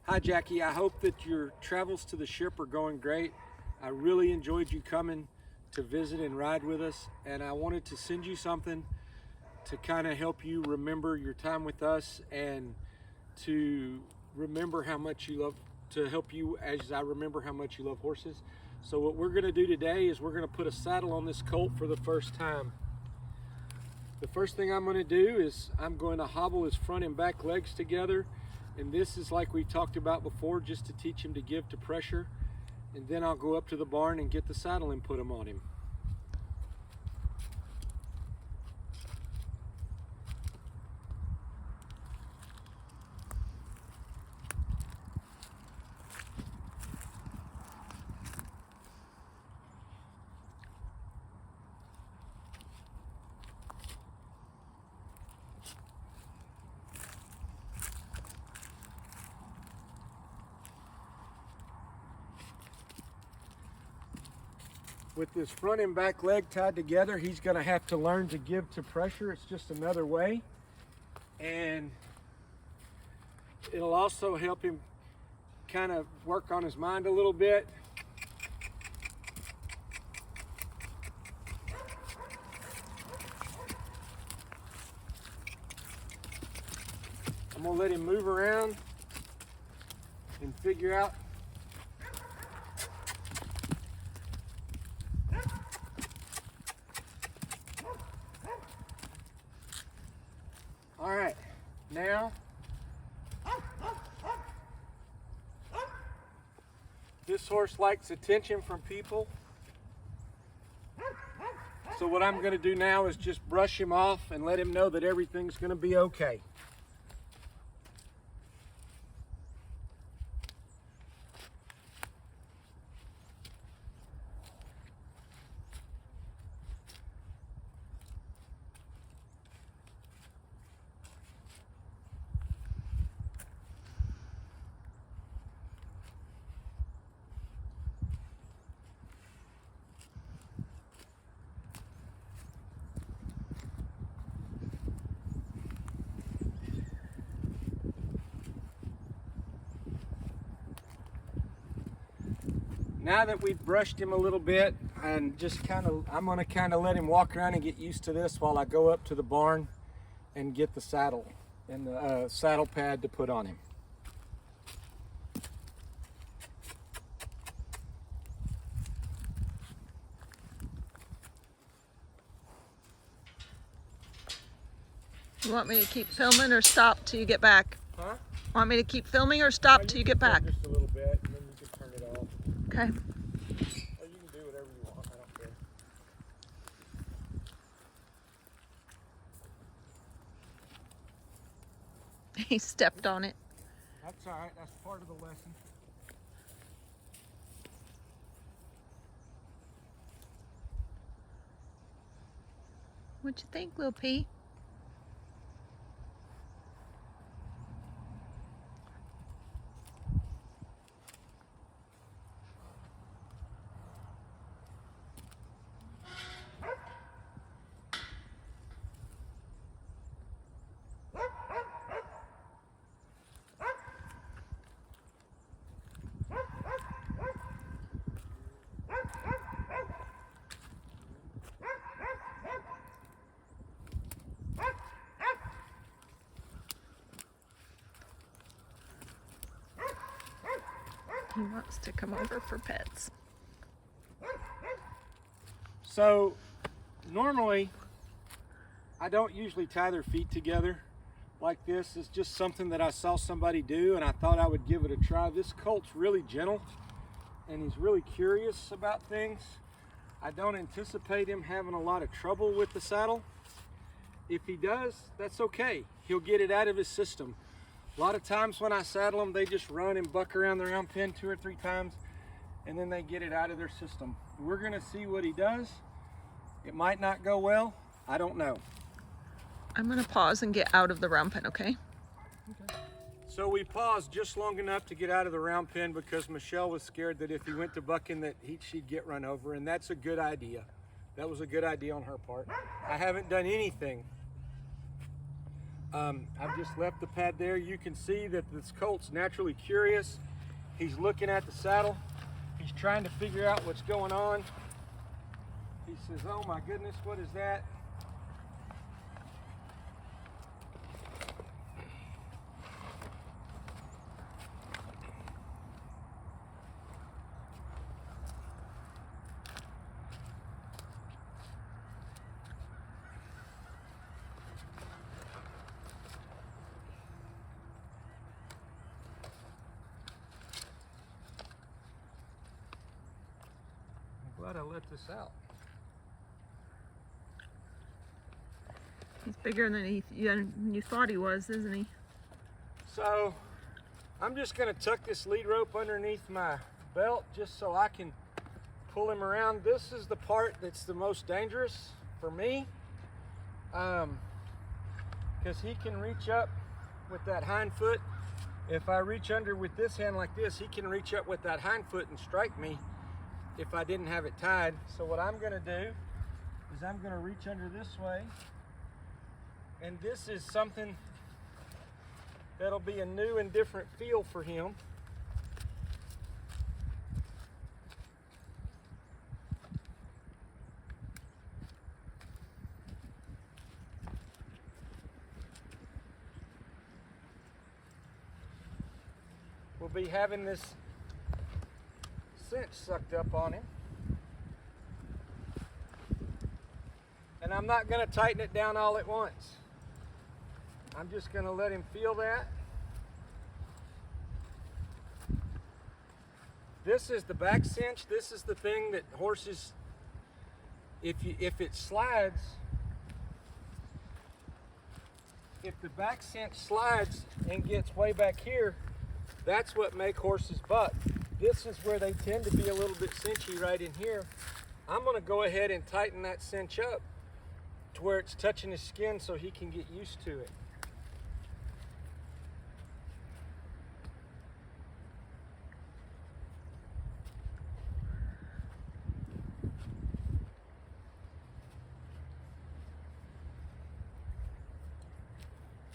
Hi Jackie, I hope that your travels to the ship are going great. I really enjoyed you coming to visit and ride with us, and I wanted to send you something to kind of help you remember your time with us and to remember how much you love, to help you as I remember how much you love horses. So what we're going to do today is we're going to put a saddle on this colt for the first time. The first thing I'm going to do is I'm going to hobble his front and back legs together, and this is like we talked about before, just to teach him to give to pressure, and then I'll go up to the barn and get the saddle and put him on him. With this front and back leg tied together, he's going to have to learn to give to pressure. It's just another way. And it'll also help him kind of work on his mind a little bit. I'm going to let him move around and figure out all right, now this horse likes attention from people. So what I'm going to do now is just brush him off and let him know that everything's going to be okay. Now that we've brushed him a little bit and just I'm gonna kind of let him walk around and get used to this while I go up to the barn and get the saddle and the saddle pad to put on him. You want me to keep filming or stop till you get back? Huh? Want me to keep filming or stop till you get back? Just a little bit, and then you can turn it off. Okay. Or you can do whatever you want. I don't care. He stepped on it. That's all right. That's part of the lesson. What you think, Lil P? He wants to come over for pets. So normally I don't usually tie their feet together like this. It's just something that I saw somebody do and I thought I would give it a try. This colt's really gentle and he's really curious about things. I don't anticipate him having a lot of trouble with the saddle. If he does, that's okay. He'll get it out of his system. A lot of times when I saddle them, they just run and buck around the round pen 2 or 3 times and then they get it out of their system. We're gonna see what he does. It might not go well, I don't know. I'm gonna pause and get out of the round pen, okay? Okay. So we paused just long enough to get out of the round pen because Michelle was scared that if he went to bucking that she'd get run over, and that's a good idea. That was a good idea on her part. I haven't done anything I've just left the pad there. You can see that this colt's naturally curious. He's looking at the saddle. He's trying to figure out what's going on. He says, oh my goodness, what is that? Glad I let this out. He's bigger than you thought he was, isn't he? So I'm just going to tuck this lead rope underneath my belt just so I can pull him around. This is the part that's the most dangerous for me, because he can reach up with that hind foot. If I reach under with this hand like this, he can reach up with that hind foot and strike me if I didn't have it tied. So what I'm going to do is I'm going to reach under this way, and this is something that'll be a new and different feel for him. We'll be having this cinch sucked up on him. And I'm not going to tighten it down all at once. I'm just going to let him feel that. This is the back cinch. This is the thing that horses, if it slides, if the back cinch slides and gets way back here, that's what make horses buck. This is where they tend to be a little bit cinchy right in here. I'm going to go ahead and tighten that cinch up to where it's touching his skin so he can get used to it.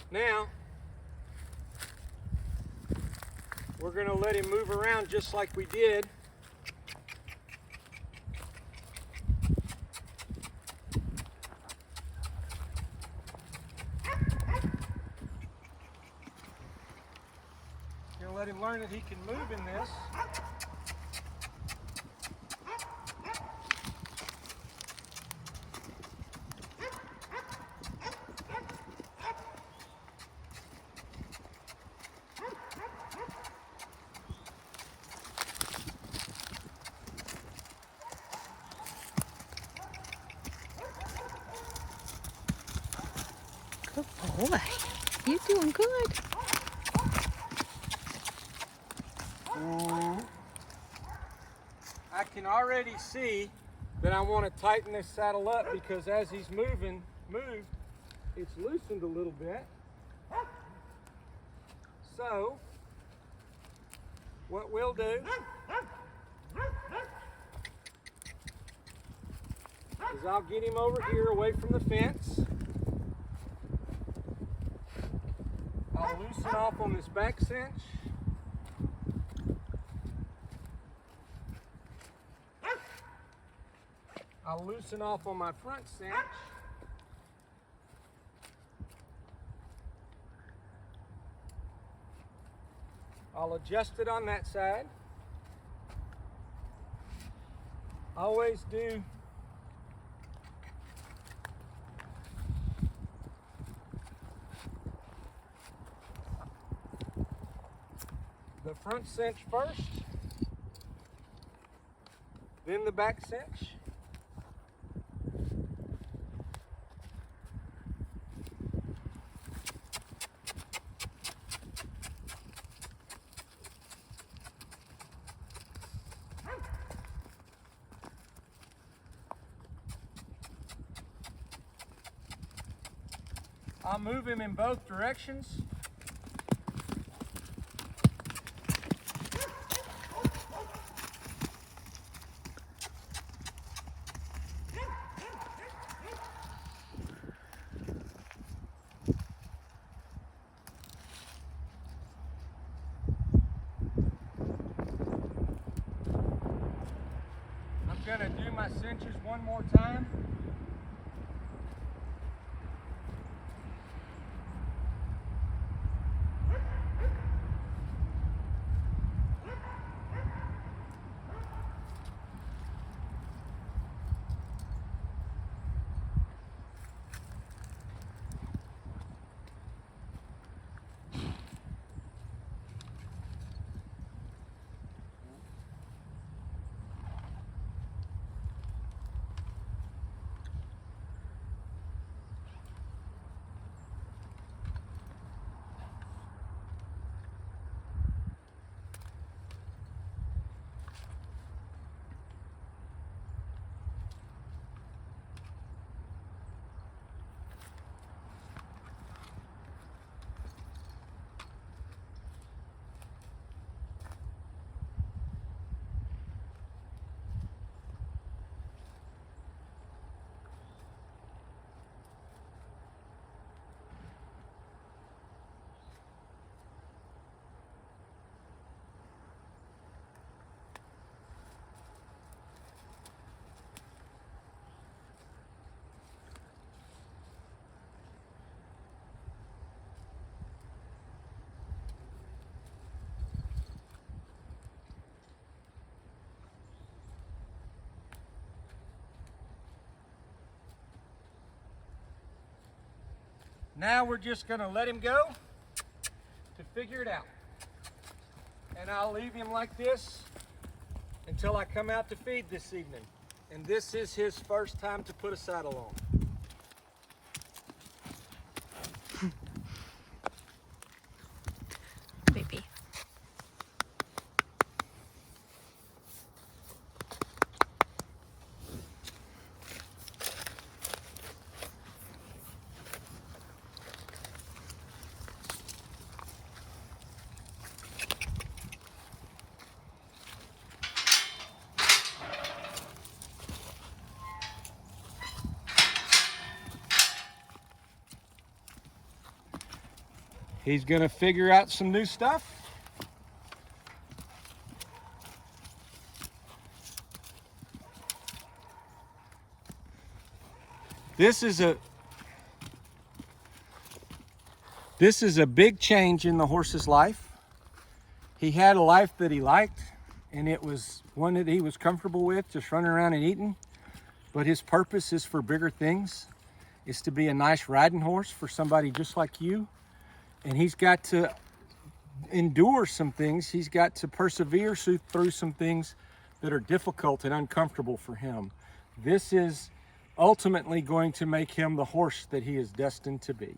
Now, we're going to let him move around just like we did. Going to let him learn that he can move in this. Good boy. You're doing good. I can already see that I want to tighten this saddle up because as he's moved, it's loosened a little bit. So, what we'll do is I'll get him over here away from the fence. I'll loosen off on this back cinch. I'll loosen off on my front cinch. I'll adjust it on that side. Always do the front cinch first, then the back cinch. I'll move him in both directions. cinches one more time. Now we're just going to let him go to figure it out. And I'll leave him like this until I come out to feed this evening. And this is his first time to put a saddle on. Baby. He's going to figure out some new stuff. This is a big change in the horse's life. He had a life that he liked, and it was one that he was comfortable with, just running around and eating. But his purpose is for bigger things. It's to be a nice riding horse for somebody just like you. And he's got to endure some things. He's got to persevere through some things that are difficult and uncomfortable for him. This is ultimately going to make him the horse that he is destined to be.